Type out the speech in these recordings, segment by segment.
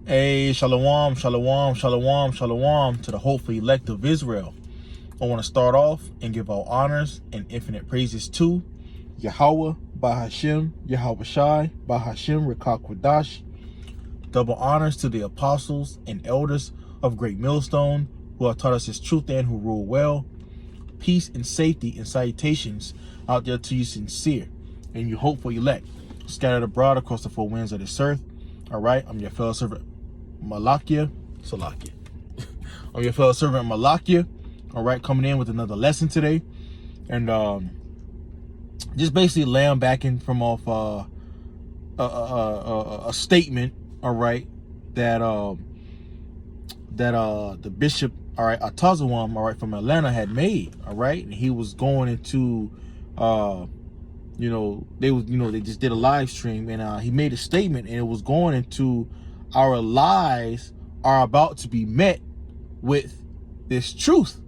Hey, shalom, shalom, shalom, shalom to the hopeful elect of Israel. I want to start off and give all honors and infinite praises to Yahweh, Bahashem, Yahweh Shai, Bahashem, Rekakwadash. Double honors to the apostles and elders of Great Millstone who have taught us his truth and who rule well. Peace and safety and salutations out there to you sincere and you hopeful elect, scattered abroad across the four winds of this earth. All right, I'm your fellow servant Salakia. I'm your fellow servant Malakia. All right, coming in with another lesson today, and just basically laying back in from off a statement. All right, that the bishop, all right, Atazawam, all right, from Atlanta had made. All right, and he was going into they just did a live stream, and he made a statement, and it was going into our lies are about to be met with this truth.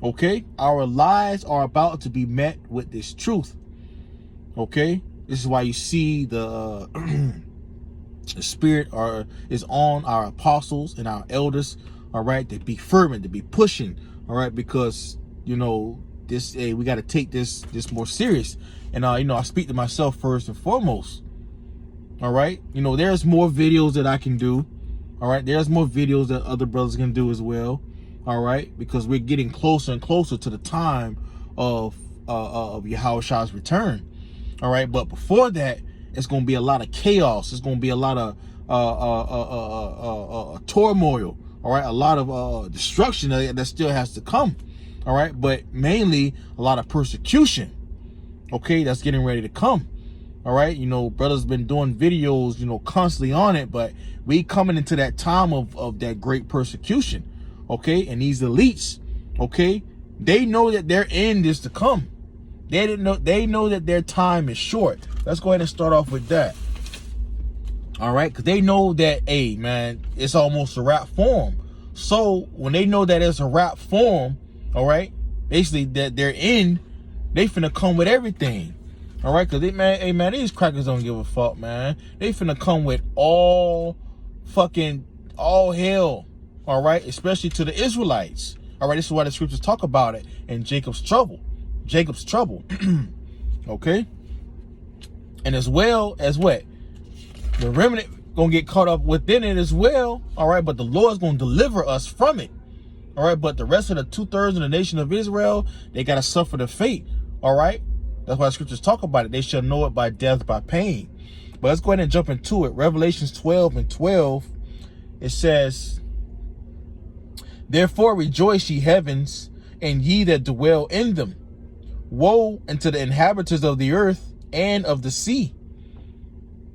Okay, our lies are about to be met with this truth. Okay, this is why you see the the spirit is on our apostles and our elders. All right, to be fervent, to be pushing. All right, because this, we got to take this more serious. And I speak to myself first and foremost. All right, there's more videos that I can do. All right, there's more videos that other brothers can do as well. All right, because we're getting closer and closer to the time of Yahweh Shai's return. All right, but before that, it's going to be a lot of chaos. It's going to be a lot of turmoil. All right, a lot of destruction that still has to come. All right, but mainly a lot of persecution. Okay, that's getting ready to come. All right, brothers been doing videos, constantly on it, but we coming into that time of that great persecution. Okay, and these elites, okay, they know that their end is to come. They know that their time is short. Let's go ahead and start off with that. All right, because they know that, hey, man, it's almost a wrap form. So when they know that it's a wrap form, all right, basically that their end, they finna come with everything. All right, because these crackers don't give a fuck, man. They finna come with all hell. All right, especially to the Israelites. All right, this is why the scriptures talk about it in Jacob's trouble. Okay, and as well as what the remnant gonna get caught up within it as well. All right, but the Lord's gonna deliver us from it. All right, but the rest of the 2/3 of the nation of Israel, they gotta suffer the fate. All right, that's why the scriptures talk about it. They shall know it by death, by pain. But let's go ahead and jump into it. Revelations 12:12, it says, "Therefore rejoice, ye heavens, and ye that dwell in them. Woe unto the inhabitants of the earth and of the sea."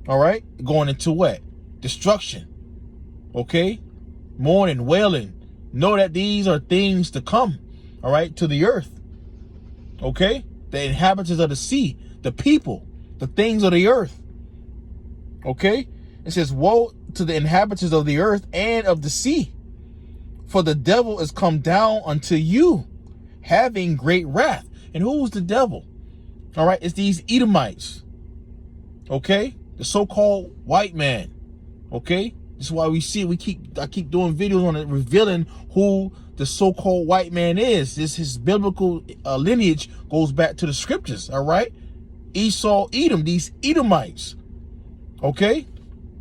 All right, going into what? Destruction. Okay, mourning, wailing. Know that these are things to come. All right, to the earth. Okay, the inhabitants of the sea, the people, the things of the earth. Okay, it says, "Woe to the inhabitants of the earth and of the sea, for the devil is come down unto you, having great wrath." And who's the devil? All right, it's these Edomites. Okay, the so-called white man. Okay, this is why we see it. I keep doing videos on it, revealing who the so-called white man is. His biblical lineage goes back to the scriptures. All right, Esau, Edom, these Edomites. Okay,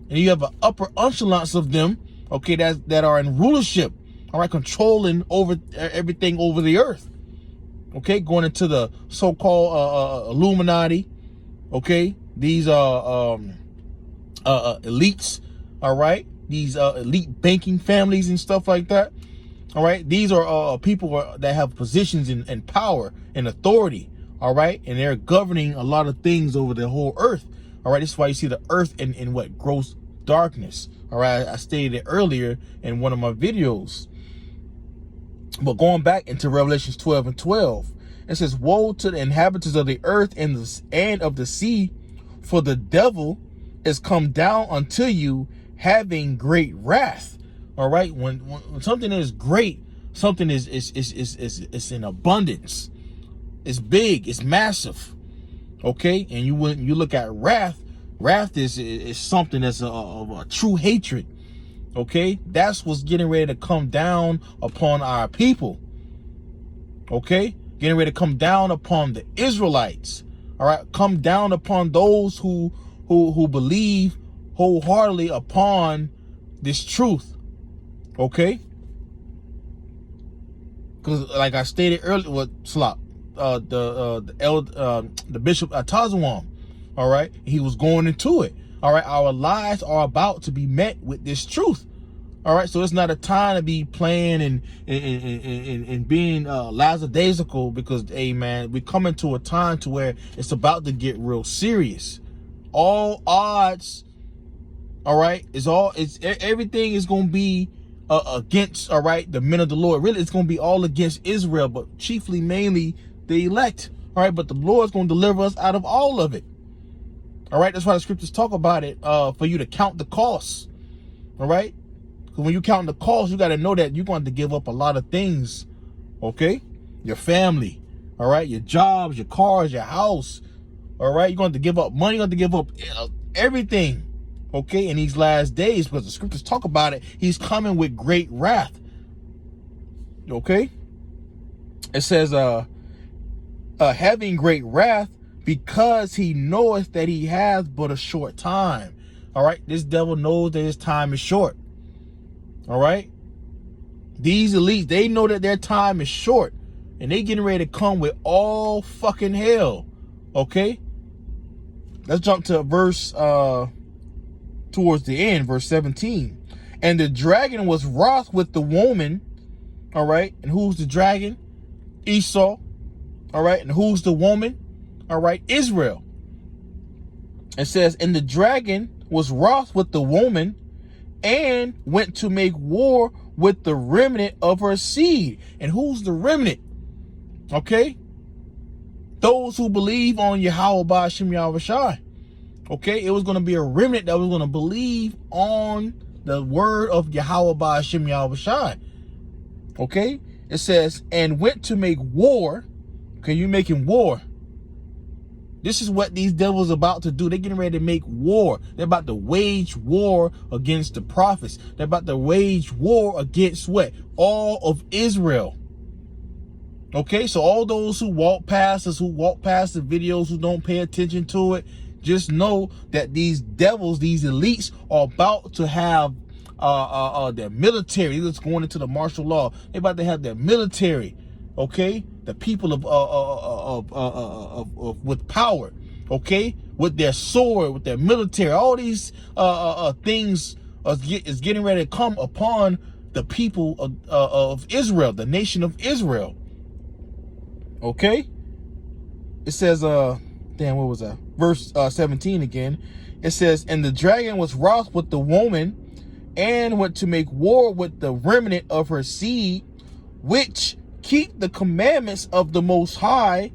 and you have an upper echelons of them. Okay, that are in rulership. All right, controlling over everything over the earth. Okay, going into the so-called Illuminati. Okay, these elites. All right, these elite banking families and stuff like that. All right, these are people that have positions in power and authority. All right, and they're governing a lot of things over the whole earth. All right, this is why you see the earth in what? Gross darkness. All right, I stated it earlier in one of my videos. But going back into Revelations 12:12, it says, "Woe to the inhabitants of the earth and of the sea, for the devil is come down unto you, having great wrath." All right, when something is great, something is in abundance. It's big, it's massive. Okay, and when you look at wrath, Wrath is something that's a true hatred. Okay, that's what's getting ready to come down upon our people. Okay, getting ready to come down upon the Israelites. All right, come down upon those who believe wholeheartedly upon this truth. Okay, because like I stated earlier, the Bishop Tazawam, all right, he was going into it. All right, our lives are about to be met with this truth. All right, so it's not a time to be playing and being lackadaisical, because, hey man, we come into a time to where it's about to get real serious. All odds, all right, everything is going to be against, all right, the men of the Lord. Really, it's going to be all against Israel, but chiefly, mainly the elect. All right, but the Lord's going to deliver us out of all of it. All right, that's why the scriptures talk about it, for you to count the costs. All right. When you count the cost, you got to know that you're going to give up a lot of things. Okay, your family, all right, your jobs, your cars, your house, all right. You're going to give up money. You're going to give up everything. Okay, in these last days, because the scriptures talk about it, he's coming with great wrath. Okay, it says, having great wrath, because he knoweth that he hath but a short time. All right, this devil knows that his time is short. All right, these elites, they know that their time is short, and they getting ready to come with all fucking hell. Okay, let's jump to verse towards the end, verse 17. And the dragon was wroth with the woman. All right, and who's the dragon? Esau. All right, and who's the woman? All right, Israel. It says, and the dragon was wroth with the woman, and went to make war with the remnant of her seed. And who's the remnant? Okay, those who believe on Yahweh Ba'ashem Yahushai. Okay, it was going to be a remnant that was going to believe on the word of Yahweh Ba'ashem Yahushai. Okay, it says, and went to make war. Okay, you making war. This is what these devils are about to do. They're getting ready to make war. They're about to wage war against the prophets. They're about to wage war against what? All of Israel. Okay, so all those who walk past us, who walk past the videos, who don't pay attention to it, just know that these devils, these elites, are about to have their military. They're just going into the martial law. They're about to have their military. Okay, the people of with power, okay, with their sword, with their military, all these things is getting ready to come upon the people of Israel, the nation of Israel. Okay, it says, damn, what was that? Verse 17 again. It says, and the dragon was wroth with the woman, and went to make war with the remnant of her seed, which keep the commandments of the Most High,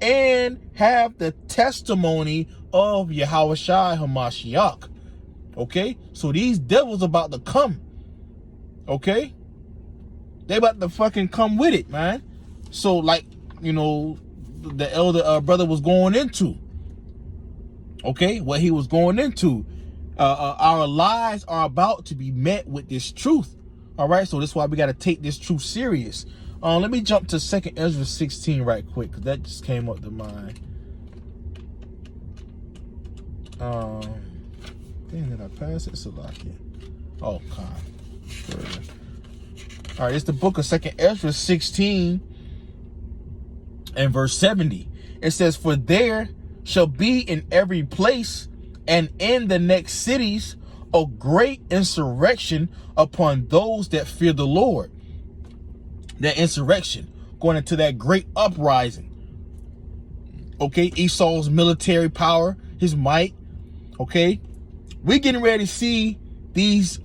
and have the testimony of Yahushua Hamashiach. Okay, so these devils about to come. Okay, they about to fucking come with it, man. So, like, you know, the elder brother was going into. Okay, what he was going into. Our lives are about to be met with this truth. All right, so that's why we got to take this truth serious. Let me jump to 2nd Ezra 16 right quick, because that just came up to mind. Damn, did I pass it? Salakia. Oh, God. All right, it's the book of 2nd Ezra 16 and verse 70. It says, for there shall be in every place and in the next cities a great insurrection upon those that fear the Lord. That insurrection, going into that great uprising. Okay, Esau's military power, his might. Okay, we're getting ready to see these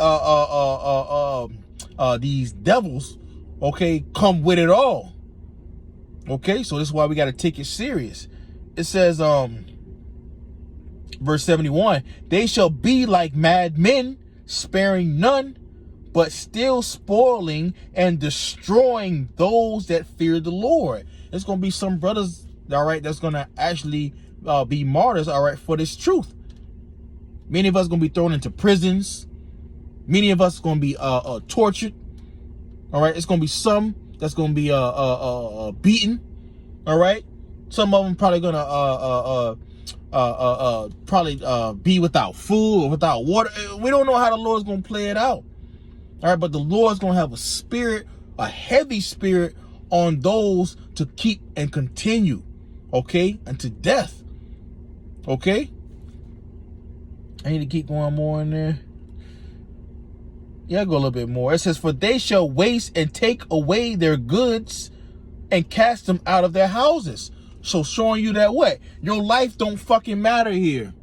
devils, okay, come with it all. Okay, so this is why we got to take it serious. It says, verse 71, they shall be like mad men, sparing none, but still spoiling and destroying those that fear the Lord. There's going to be some brothers, all right, that's going to actually be martyrs, all right, for this truth. Many of us going to be thrown into prisons. Many of us going to be tortured. All right. It's going to be some that's going to be beaten. All right. Some of them probably going to be without food or without water. We don't know how the Lord's going to play it out. All right. But the Lord's going to have a spirit, a heavy spirit on those to keep and continue. Okay. Unto death. Okay. I need to keep going more in there. Yeah, I'll go a little bit more. It says, for they shall waste and take away their goods and cast them out of their houses. So showing you that what? Your life don't fucking matter here.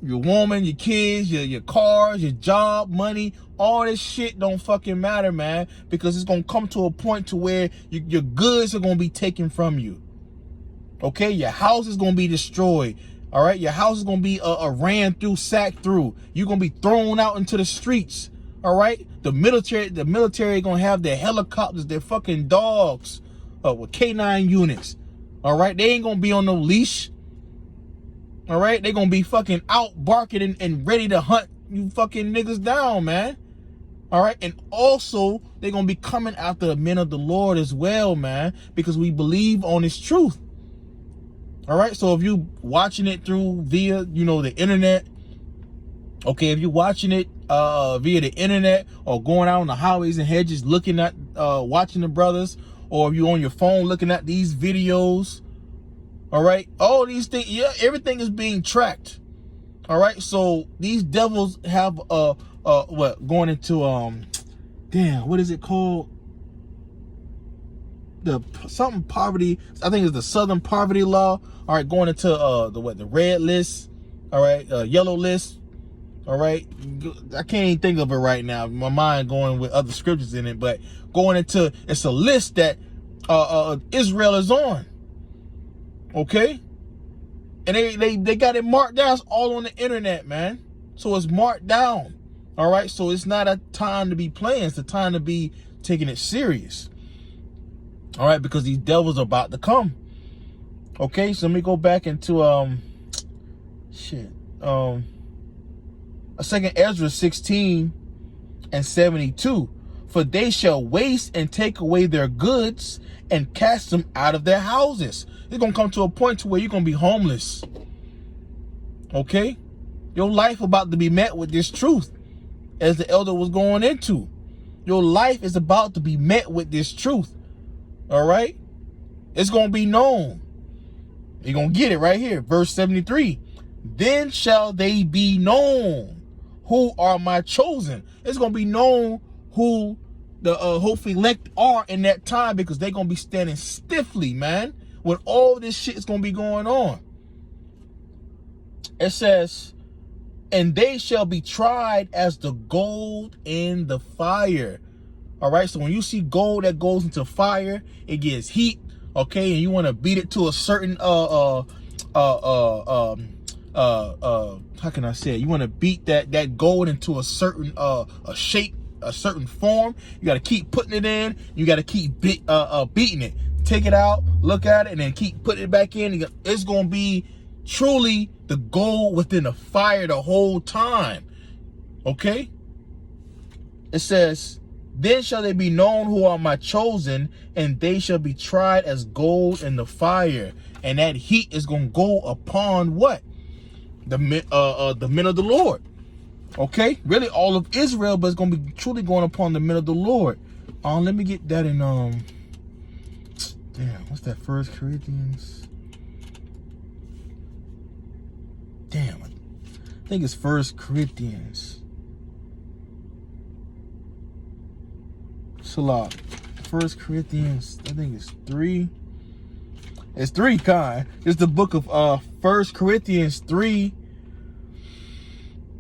Your woman, your kids, your cars, your job, money, all this shit don't fucking matter, man. Because it's going to come to a point to where your goods are going to be taken from you. Okay? Your house is going to be destroyed. All right, your house is gonna be ran through, sacked through. You're gonna be thrown out into the streets. All right, the military gonna have their helicopters, their fucking dogs, with K9 units. All right, they ain't gonna be on no leash. All right, they gonna be fucking out barking and ready to hunt you fucking niggas down, man. All right, and also they gonna be coming after the men of the Lord as well, man, because we believe on His truth. All right, so if you watching it through via, the internet, okay, if you're watching it via the internet or going out on the highways and hedges looking at, watching the brothers, or if you're on your phone looking at these videos, all right, all these things, yeah, everything is being tracked. All right, so these devils have, going into, damn, what is it called? Something poverty, I think it's the Southern Poverty Law. All right, going into the red list, all right, yellow list, all right. I can't even think of it right now. My mind going with other scriptures in it, but going into, it's a list that Israel is on. Okay, and they got it marked down. It's all on the internet, man. So it's marked down. All right, so it's not a time to be playing. It's a time to be taking it serious. All right, because these devils are about to come. Okay, so let me go back into 2nd Ezra 16:72. For they shall waste and take away their goods and cast them out of their houses. It's gonna come to a point to where you're gonna be homeless. Okay, your life about to be met with this truth, as the elder was going into. Your life is about to be met with this truth. All right, it's gonna be known. You're gonna get it right here, verse 73. Then shall they be known who are my chosen. It's gonna be known who the hopefully elect are in that time, because they're gonna be standing stiffly, man, when all this shit is gonna be going on. It says, and they shall be tried as the gold in the fire. All right, so when you see gold that goes into fire, it gets heat, okay, and you want to beat it to a certain how can I say it? You want to beat that gold into a certain a shape, a certain form. You got to keep putting it in. You got to keep beating it. Take it out, look at it, and then keep putting it back in. It's gonna be truly the gold within the fire the whole time. Okay. It says, then shall they be known who are my chosen, and they shall be tried as gold in the fire. And that heat is going to go upon what? The men of the Lord. Okay? Really all of Israel, but it's going to be truly going upon the men of the Lord. Let me get that in, damn, what's that, 1 Corinthians? Damn, I think it's 1 Corinthians. Salah, 1 Corinthians, I think it's 3. It's 3, kind. It's the book of 1 Corinthians 3.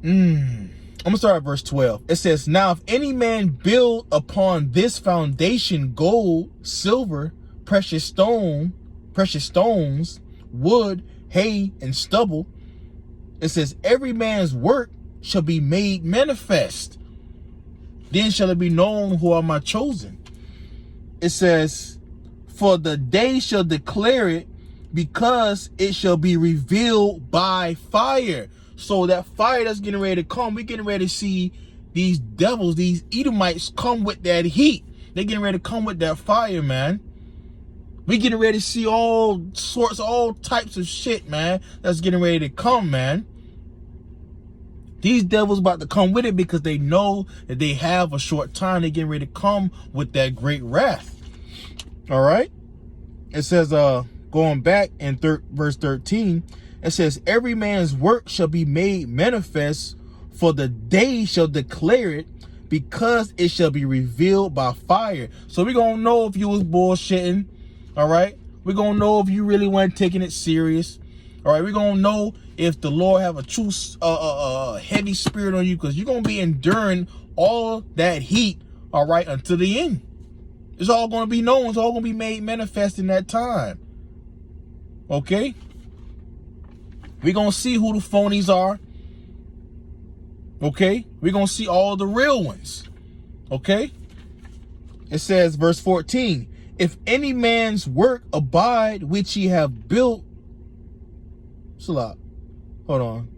I'm gonna start at verse 12. It says, now if any man build upon this foundation gold, silver, precious stones, wood, hay, and stubble, it says, every man's work shall be made manifest. Then shall it be known who are my chosen. It says, for the day shall declare it, because it shall be revealed by fire. So that fire that's getting ready to come, we're getting ready to see these devils, these Edomites, come with that heat. They're getting ready to come with that fire, man. We're getting ready to see all sorts, all types of shit, man, that's getting ready to come, man. These devils about to come with it because they know that they have a short time. They're getting ready to come with that great wrath. All right? It says, going back in verse 13, it says, every man's work shall be made manifest, for the day shall declare it, because it shall be revealed by fire. So we're going to know if you was bullshitting. All right? We're going to know if you really weren't taking it serious. All right? We're going to know if the Lord have a true heavy spirit on you, because you're going to be enduring all that heat, all right, until the end. It's all going to be known. It's all going to be made manifest in that time. Okay? We're going to see who the phonies are. Okay? We're going to see all the real ones. Okay? It says, verse 14, if any man's work abide which ye have built. Salah. Hold on.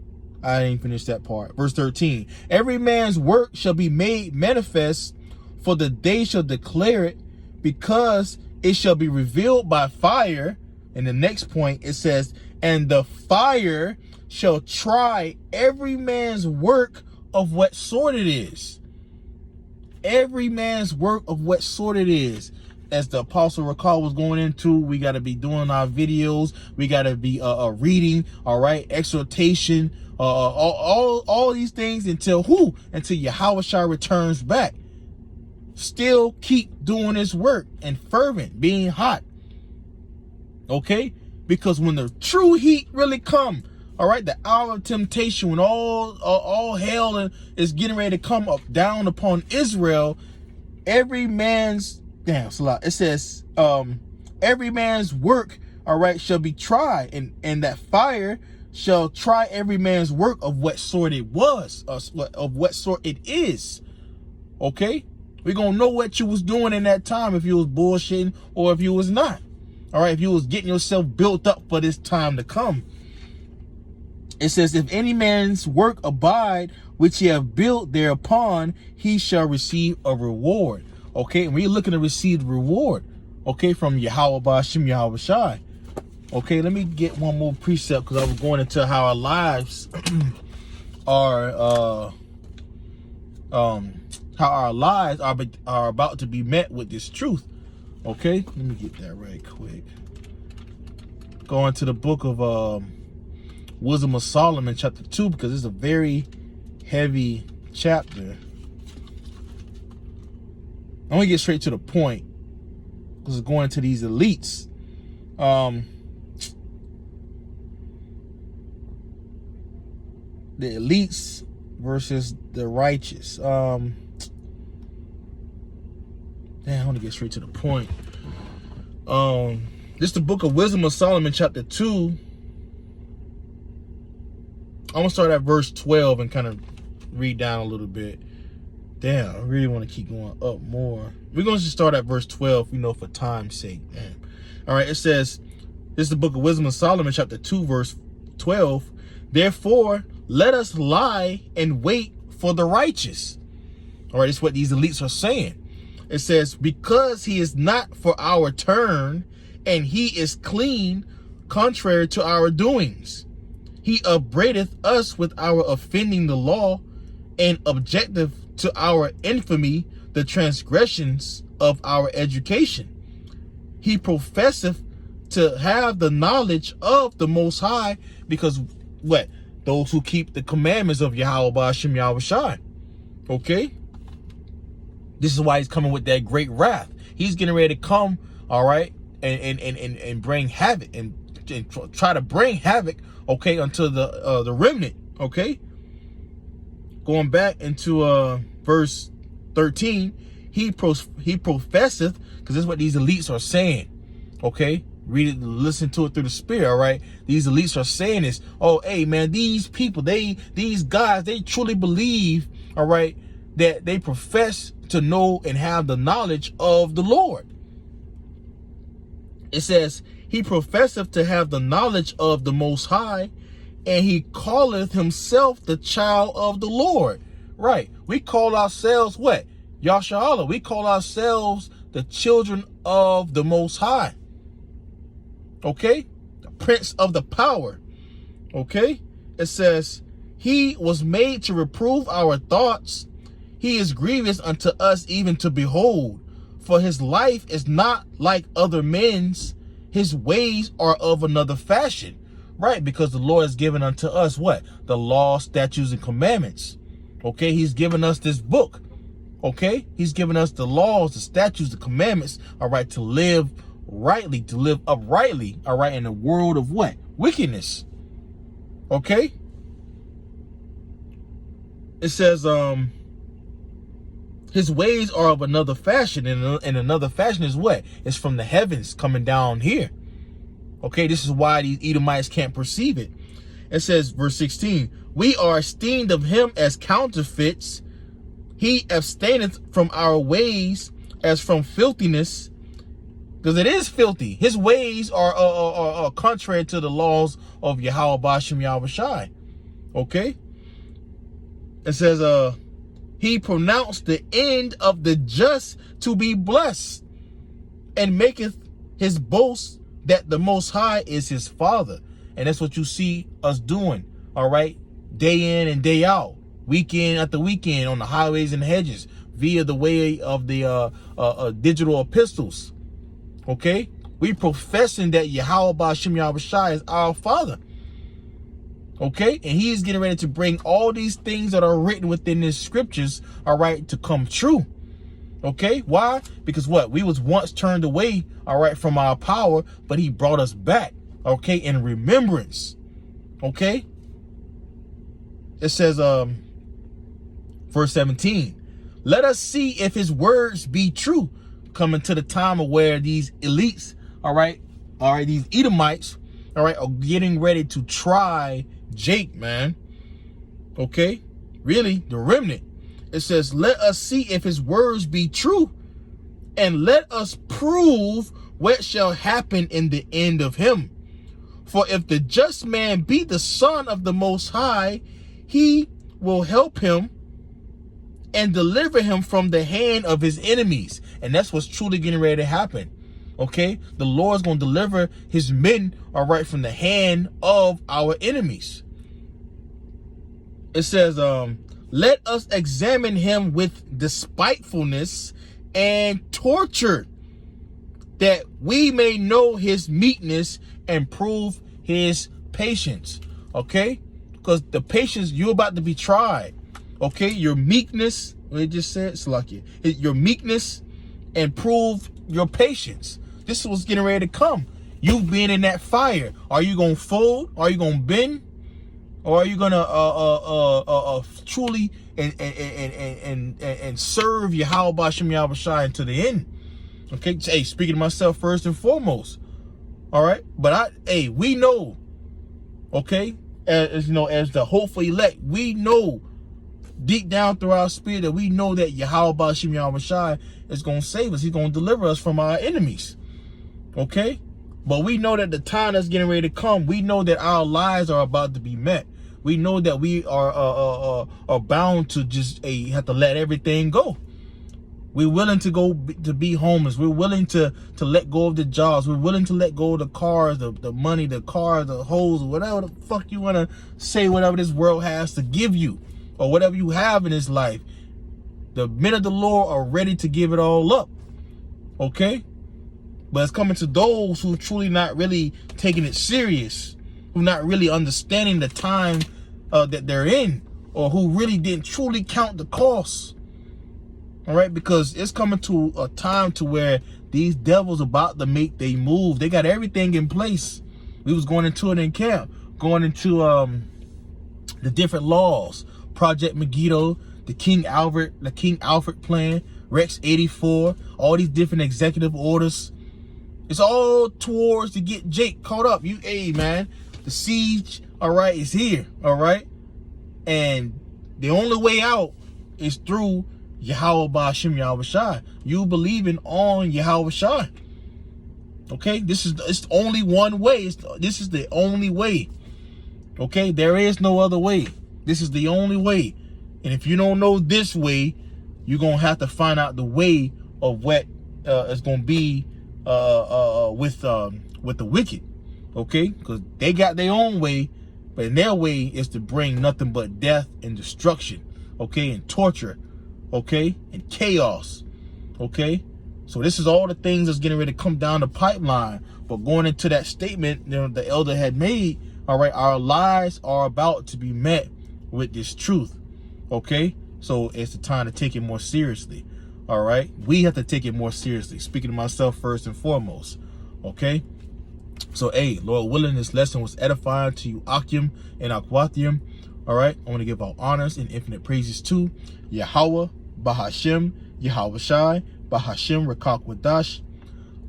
I didn't finish that part. Verse 13, every man's work shall be made manifest, for the day shall declare it, because it shall be revealed by fire. In the next point, it says, and the fire shall try every man's work of what sort it is. Every man's work of what sort it is. As the Apostle Rakal was going into, we got to be doing our videos. We got to be reading, all right, exhortation, all these things until who? Until Yahushua returns back. Still keep doing his work and fervent, being hot. Okay? Because when the true heat really come, all right, the hour of temptation, when all hell is getting ready to come up down upon Israel, every man's it says every man's work, all right, shall be tried, and that fire shall try every man's work of what sort it was, of what sort it is. Okay? We're going to know what you was doing in that time, if you was bullshitting or if you was not. All right, if you was getting yourself built up for this time to come. It says, if any man's work abide, which ye have built thereupon, he shall receive a reward. Okay, and we're looking to receive the reward, okay, from Yahweh Ba'ashem Yahweh Shai. Okay, let me get one more precept, because I was going into how our lives are about to be met with this truth. Okay, let me get that right quick. Going to the book of Wisdom of Solomon, chapter 2, because it's a very heavy chapter. I'm gonna get straight to the point, because it's going to these elites. The elites versus the righteous. I want to get straight to the point. This is the book of Wisdom of Solomon, chapter 2. I'm gonna start at verse 12 and kind of read down a little bit. Damn, I really want to keep going up more. We're going to just start at verse 12, for time's sake. Damn. All right, it says, this is the book of Wisdom of Solomon, chapter 2, verse 12. Therefore, let us lie and wait for the righteous. All right, it's what these elites are saying. It says, because he is not for our turn, and he is clean, contrary to our doings. He upbraideth us with our offending the law, and objective to our infamy, the transgressions of our education. He professeth to have the knowledge of the Most High, because what? Those who keep the commandments of Yahweh Ba'ashem Yahweh Shai. Okay? This is why he's coming with that great wrath. He's getting ready to come, all right, and bring havoc, and try to bring havoc, okay, unto the remnant, okay? Going back into verse 13, he professeth, because this is what these elites are saying, okay? Read it, listen to it through the spirit, all right? These elites are saying this. Oh, hey, man, these people, these guys, they truly believe, all right, that they profess to know and have the knowledge of the Lord. It says, he professeth to have the knowledge of the Most High, and he calleth himself the child of the Lord. Right. We call ourselves what? Yasharallah. We call ourselves the children of the Most High. Okay? The Prince of the Power. Okay? It says, he was made to reprove our thoughts. He is grievous unto us even to behold. For his life is not like other men's. His ways are of another fashion. Right? Because the Lord has given unto us what? The law, statutes, and commandments. Okay? He's given us this book. Okay? He's given us the laws, the statutes, the commandments. All right? To live rightly, to live uprightly. All right? In a world of what? Wickedness. Okay? It says, his ways are of another fashion, and another fashion is what? It's from the heavens coming down here. Okay, this is why these Edomites can't perceive it. It says, verse 16, we are esteemed of him as counterfeits. He abstaineth from our ways as from filthiness. Because it is filthy. His ways are contrary to the laws of Yahweh Bashem Yahushai. Okay? It says, he pronounced the end of the just to be blessed, and maketh his boast that the Most High is his Father. And that's what you see us doing, all right? Day in and day out, weekend after weekend, on the highways and hedges, via the way of the digital epistles, okay? We professing that Yahweh Bashem Yahushai is our Father. Okay, and he is getting ready to bring all these things that are written within his scriptures, all right, to come true. Okay, why? Because what? We was once turned away, all right, from our power, but he brought us back, okay, in remembrance. Okay, it says, verse 17, let us see if his words be true. Coming to the time of where these elites, all right, these Edomites, all right, are getting ready to try Jake, man. Okay, really, the remnant. It says, let us see if his words be true, and let us prove what shall happen in the end of him. For if the just man be the son of the Most High, he will help him and deliver him from the hand of his enemies. And that's what's truly getting ready to happen. Okay, the Lord's going to deliver his men, all right, from the hand of our enemies. It says, let us examine him with despitefulness and torture, that we may know his meekness and prove his patience. Okay, because the patience, you're about to be tried. Okay, your meekness, what it just said, Salakia, your meekness and prove your patience. This was getting ready to come. You being in that fire. Are you going to fold? Are you going to bend? Or are you going to truly and serve Yahweh Bashem Yahushai until the end? Okay, hey, speaking to myself first and foremost. All right, but we know, okay, as you know, as the hopeful elect, we know deep down through our spirit that we know that Yahweh Bashem Yahushai is going to save us. He's going to deliver us from our enemies. Okay, but we know that the time that's getting ready to come, we know that our lives are about to be met. We know that we are bound to just have to let everything go. We're willing to go to be homeless. We're willing to let go of the jobs. We're willing to let go of the cars, the money, the cars, the hoes, whatever the fuck you want to say, whatever this world has to give you, or whatever you have in this life. The men of the Lord are ready to give it all up. Okay? But it's coming to those who truly not really taking it serious, who not really understanding the time that they're in, or who really didn't truly count the cost. All right, because it's coming to a time to where these devils about to make they move. They got everything in place. We was going into it in camp, going into the different laws, Project Megiddo, the King Alfred plan, Rex 84, all these different executive orders. It's all towards to get Jake caught up. Hey man, the siege, all right, is here, all right? And the only way out is through Yahweh Bashem Yahushai. You believing on Yahushai. Okay, it's only one way. This is the only way. Okay, there is no other way. This is the only way. And if you don't know this way, you're gonna have to find out the way of what is gonna be with the wicked. Okay, because they got their own way, but in their way is to bring nothing but death and destruction. Okay, and torture. Okay, and chaos. Okay. So this is all the things that's getting ready to come down the pipeline. But going into that statement, the elder had made, all right, our lives are about to be met with this truth. Okay, so it's the time to take it more seriously. All right, we have to take it more seriously. Speaking to myself first and foremost. Okay, so hey, Lord willing, this lesson was edifying to you, Akim and Akwathium. All right, I want to give our honors and infinite praises to Yahweh, Bahashem, Yahweh Shai, Bahashem Rakak Wadash.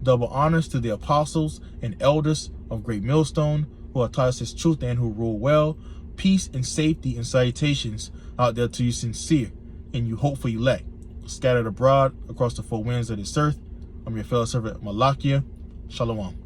Double honors to the apostles and elders of Great Millstone who have taught us this truth and who rule well. Peace and safety and salutations out there to you sincere and you hopeful elect, scattered abroad across the four winds of this earth. I'm your fellow servant Malakia. Shalom.